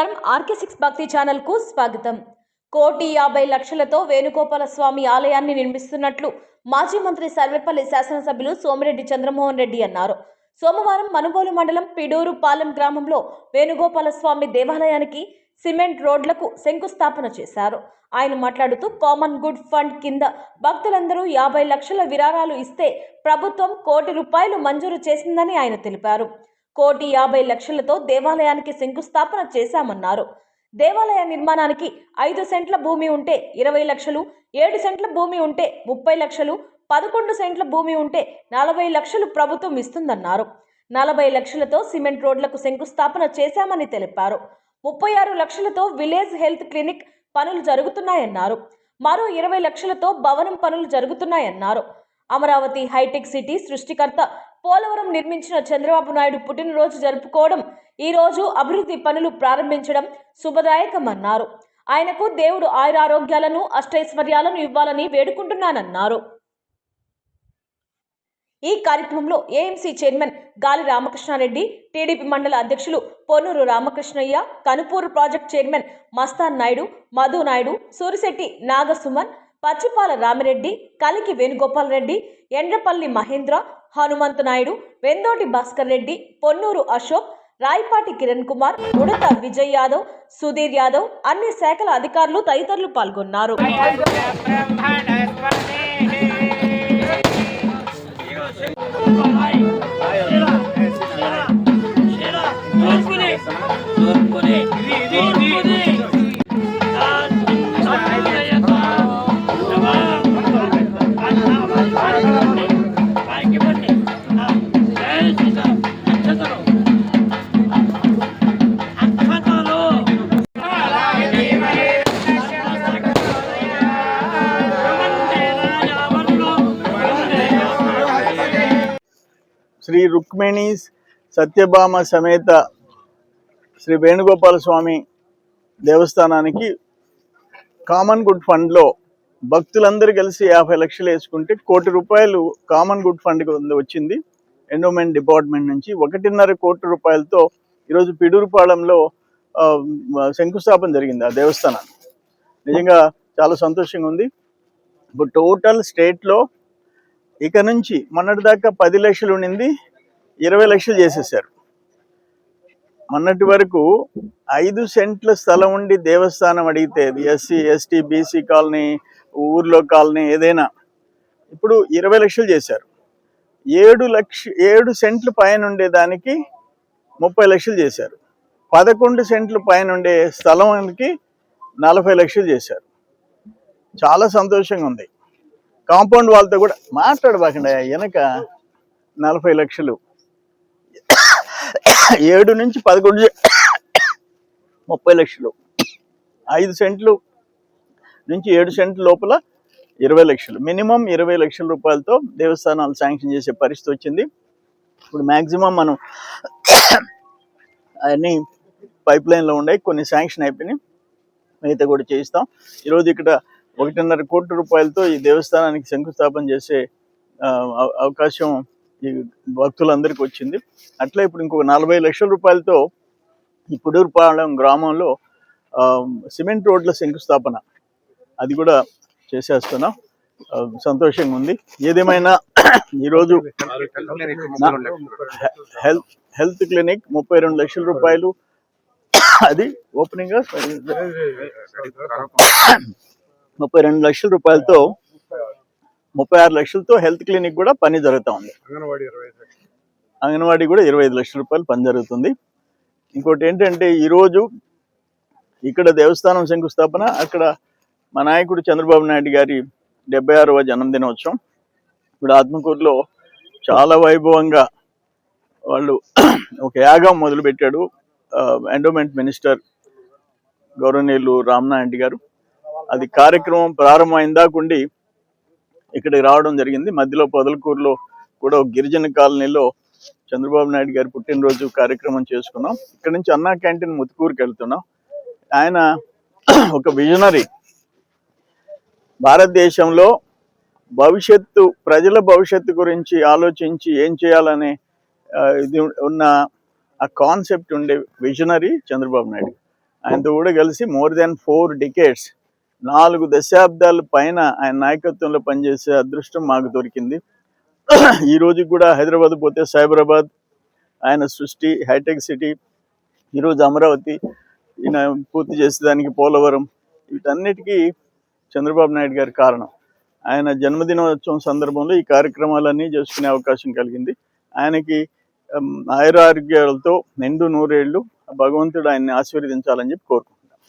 నమస్కారం RK6 భక్తి channel కు స్వాగతం. 1,50,00,000తో వేణుగోపాల స్వామి ఆలయాన్ని నిర్మిస్తున్నట్లు మాజీ మంత్రి సర్వేపల్లి శాసనసభ్యులు సోమిరెడ్డి చంద్రమోహన్ రెడ్డి అన్నారు. సోమవారం మనుబోలు మండలం పిడూరు పాలెం గ్రామంలో వేణుగోపాల స్వామి దేవాలయానికి సిమెంట్ రోడ్లకు శంకుస్థాపన చేశారు. ఆయన మాట్లాడుతూ కామన్ గుడ్ ఫండ్ కింద భక్తులందరూ 50 లక్షల విరాళాలు ఇస్తే ప్రభుత్వం ₹1 కోటి మంజూరు చేసిందని ఆయన తెలిపారు. 1,50,00,000తో దేవాలయానికి శంకుస్థాపన చేశామన్నారు. దేవాలయ నిర్మాణానికి 5 సెంట్ల భూమి ఉంటే 20 లక్షలు, 7 సెంట్ల భూమి ఉంటే 30 లక్షలు, 11 సెంట్ల భూమి ఉంటే 40 లక్షలు ప్రభుత్వం ఇస్తుందన్నారు. 40 లక్షలతో సిమెంట్ రోడ్లకు శంకుస్థాపన చేశామని తెలిపారు. 36 లక్షలతో విలేజ్ హెల్త్ క్లినిక్ పనులు జరుగుతున్నాయన్నారు. మరో 20 లక్షలతో భవనం పనులు జరుగుతున్నాయన్నారు. అమరావతి హైటెక్ సిటీ సృష్టికర్త పోలవరం నిర్మించిన చంద్రబాబు నాయుడు పుట్టినరోజు జరుపుకోవడం, ఈ రోజు అభివృద్ధి పనులు ప్రారంభించడం శుభదాయకమన్నారు. ఆయనకు దేవుడు ఆయురారోగ్యాలను అష్టైశ్వర్యాలను ఇవ్వాలని వేడుకుంటున్నానన్నారు. ఈ కార్యక్రమంలో ఏఎంసీ చైర్మన్ గాలి రామకృష్ణారెడ్డి, టీడీపీ మండల అధ్యక్షులు పొన్నూరు రామకృష్ణయ్య, కనుపూరు ప్రాజెక్ట్ చైర్మన్ మస్తాన్ నాయుడు, మధు నాయుడు, సూరిశెట్టి నాగసుమన్, పచ్చిపాల రామిరెడ్డి, కలికి వేణుగోపాల్ రెడ్డి, ఎండ్రపల్లి మహేంద్ర, హనుమంతు నాయుడు, వెందోటి భాస్కర్ రెడ్డి, పొన్నూరు అశోక్, రాయపాటి కిరణ్ కుమార్, ఉడత విజయ్ యాదవ్, సుధీర్ యాదవ్, అన్ని శాఖల అధికారులు తదితరులు పాల్గొన్నారు. శ్రీ రుక్మిణి సత్యభామ సమేత శ్రీ వేణుగోపాల స్వామి దేవస్థానానికి కామన్ గుడ్ ఫండ్లో భక్తులందరూ కలిసి 50 లక్షలు వేసుకుంటే ₹1 కోటి కామన్ గుడ్ ఫండ్ వచ్చింది ఎండోమెంట్ డిపార్ట్మెంట్ నుంచి. ₹1.5 కోటి ఈరోజు పిడూరుపాళెంలో శంకుస్థాపన జరిగింది ఆ దేవస్థానాన్ని. నిజంగా చాలా సంతోషంగా ఉంది. ఇప్పుడు టోటల్ స్టేట్లో ఇక నుంచి మొన్నటి దాకా 10 లక్షలు ఉండింది 20 లక్షలు చేసేసారు. మొన్నటి వరకు 5 సెంట్ల స్థలం ఉండి దేవస్థానం అడిగితే ఎస్సీ ఎస్టీ బీసీ కాలనీ, ఊర్లో కాలనీ ఏదైనా, ఇప్పుడు 20 లక్షలు చేశారు. 7 సెంట్లు పైన ఉండేదానికి 30 లక్షలు చేశారు. 11 సెంట్లు పైన ఉండే స్థలానికి 40 లక్షలు చేశారు. చాలా సంతోషంగా ఉంది. కాంపౌండ్ వాళ్ళతో కూడా మాట్లాడబాకండి. వెనక 40 లక్షలు, 7 నుంచి 11 30 లక్షలు, 5 సెంట్లు నుంచి 7 సెంట్ల లోపల 20 లక్షలు, మినిమం 20 లక్షల రూపాయలతో దేవస్థానాలు శాంక్షన్ చేసే పరిస్థితి వచ్చింది. ఇప్పుడు మ్యాక్సిమం మనం అన్నీ పైప్ లైన్లో ఉన్నాయి, కొన్ని శాంక్షన్ అయిపోయినాయి, మిగతా కూడా చేయిస్తాం. ఈరోజు ఇక్కడ ₹1.5 కోటి ఈ దేవస్థానానికి శంకుస్థాపన చేసే అవకాశం ఈ భక్తులందరికీ వచ్చింది. అట్లా ఇప్పుడు ఇంకొక ₹40 లక్షలతో ఈ పిడూరుపాళెం గ్రామంలో సిమెంట్ రోడ్ల శంకుస్థాపన అది కూడా చేసేస్తున్నాం. సంతోషంగా ఉంది. ఏదేమైనా ఈరోజు హెల్త్ క్లినిక్ ₹32 లక్షలు, అది ఓపెనింగ్ 32 లక్షల రూపాయలతో 36 లక్షలతో హెల్త్ క్లినిక్ కూడా పని జరుగుతూ ఉంది. అంగన్వాడీ కూడా 25 లక్షల రూపాయలు పని జరుగుతుంది. ఇంకోటి ఏంటంటే ఈరోజు ఇక్కడ దేవస్థానం శంకుస్థాపన, అక్కడ మా నాయకుడు చంద్రబాబు నాయుడు గారి 76వ జన్మదినోత్సవం. ఇప్పుడు ఆత్మకూరులో చాలా వైభవంగా వాళ్ళు ఒక యాగం మొదలుపెట్టాడు ఎండోమెంట్ మినిస్టర్ గౌరవనీయులు రామనాయుడు గారు. అది కార్యక్రమం ప్రారంభమైందాకుండి ఇక్కడికి రావడం జరిగింది. మధ్యలో పొదలకూరులో కూడా ఒక గిరిజన కాలనీలో చంద్రబాబు నాయుడు గారి పుట్టినరోజు కార్యక్రమం చేసుకున్నాం. ఇక్కడ నుంచి అన్నా క్యాంటీన్ ముత్తుకూరుకి వెళ్తున్నాం. ఆయన ఒక విజనరీ. భారతదేశంలో ప్రజల భవిష్యత్తు గురించి ఆలోచించి ఏం చేయాలనే ఇది ఉన్న ఆ కాన్సెప్ట్ ఉండే విజనరీ చంద్రబాబు నాయుడు. ఆయనతో కూడా కలిసి మోర్ దెన్ 4 decades 4 దశాబ్దాల పైన ఆయన నాయకత్వంలో పనిచేసే అదృష్టం మాకు దొరికింది. ఈ రోజు కూడా హైదరాబాద్ పోతే సైబరాబాద్ ఆయన సృష్టి, హైటెక్ సిటీ, ఈరోజు అమరావతి ఈయన పూర్తి చేసేదానికి పోలవరం, వీటన్నిటికీ చంద్రబాబు నాయుడు గారి కారణం. ఆయన జన్మదినోత్సవం సందర్భంలో ఈ కార్యక్రమాలన్నీ చేసుకునే అవకాశం కలిగింది. ఆయనకి ఆయురారోగ్యాలతో నిండు నూరేళ్లు భగవంతుడు ఆయన్ని ఆశీర్వదించాలని చెప్పి కోరుకుంటున్నాను.